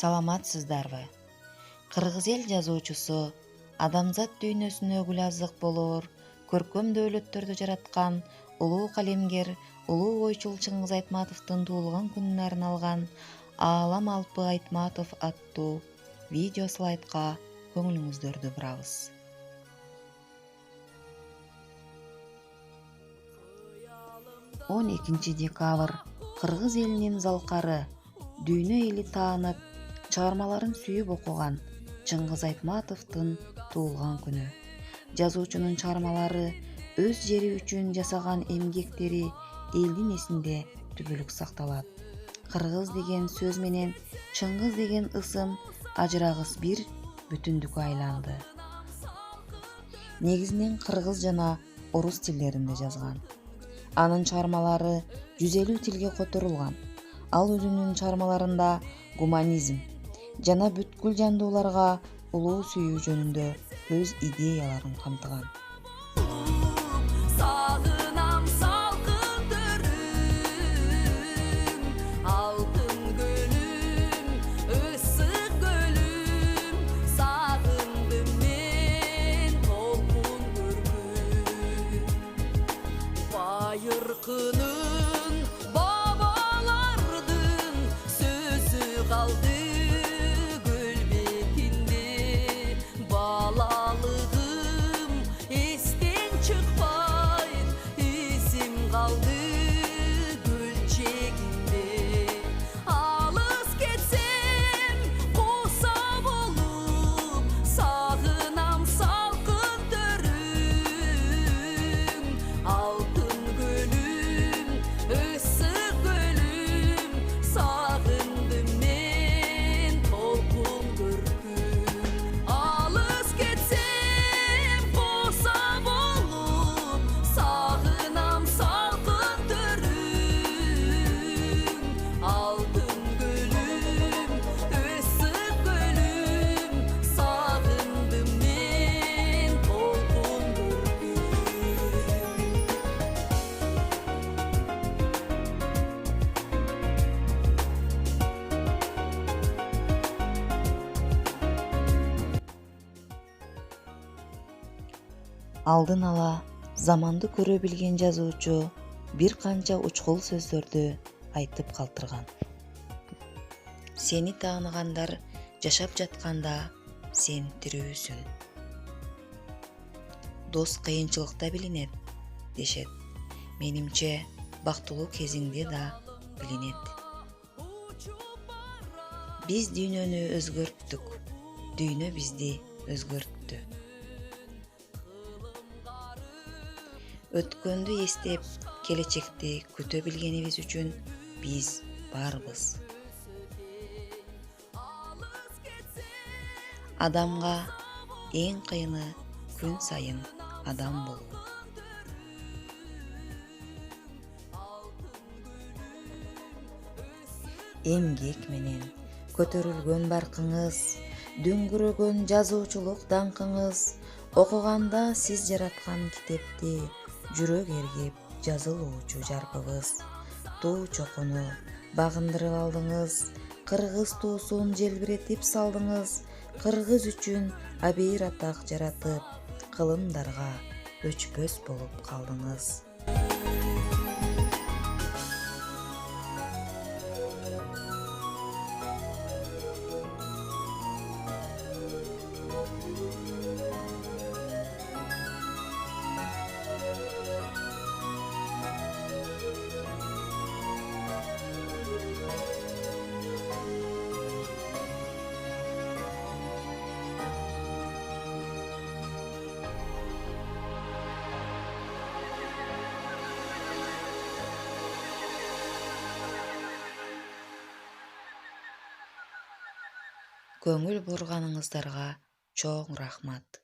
Саламатсыздарбы? Кыргыз эл жазуучусу, адамзат дүйнөсүнө гүл азык болоор көркөм дөөлөттөрдү жараткан улуу калемгер, улуу ойчул Чыңгыз Айтматовдун туулган күнүнө арналган «Аалам Алпы Айтматов» аттуу видео слайдка көңүлүңүздөрдү бурабыз. 12 декабрь кыргыз элинин залкары, дүйнө эли таанып, чыгармаларын сүйүп окуган Чыңгыз Айтматовдун туулган күнү. Жазуучунун чыгармалары, өз жери үчүн жасаган эмгектери элдин эсинде түбөлүк сакталат. Кыргыз деген сөз менен Чыңгыз деген ысым ажырагыс бир бүтүндүккө айланды. Негизинен кыргыз жана орус тилдеринде жазган. Анын чыгармалары 150 тилге которулган. Ал өзүнүн чыгармаларында гуманизм жана бүткүл жандууларга улуу сүйүү жөнүндө өз идеяларын камтыган. Bayırkının babalardın sözü kaldı gülbetinde, balalığım esten çıkmay izim kaldı gülçekinde. Alız geçsem kusam olup sağınam salkın dörüm, altın gölüm, ıssık gölüm, sağındım men tolkun görküm. Alız geçsem kusam olup sağınam salkın dörüm, altın gölüm, ıssık gölüm, sağındım men tolkun görküm. Алдын ала заманды көрө билген жазуучу бир канча учкул сөздөрдү айтып калтырган. Сени тааныгандар жашап жатканда сен тирүүсүң. Дос кыйынчылыкта билинет, дешет. Менимче, бактылуу кезиңде да билинет. Биз дүйнөнү өзгөрттүк, дүйнө бизди өзгөрттү. Өткөндү эстеп, келечекти күтө билгенибиз үчүн биз барбыз. Адамга эң кыйыны күн сайын адам болуу. Эмгек менен көтөрүлгөн баркыңыз, дүңгүрөгөн жазуучулук даңкыңыз, окуганда сиз жараткан китепти жүрөк эргип жазылуучу жарпыңыз. Туу чокуну багындырып алдыңыз, кыргыз туусун желбиретип салдыңыз, кыргыз үчүн абийир атак жаратып, кылымдарга өчпөс болуп калдыңыз. Көңүл бурганыңыздарга чоң рахмат.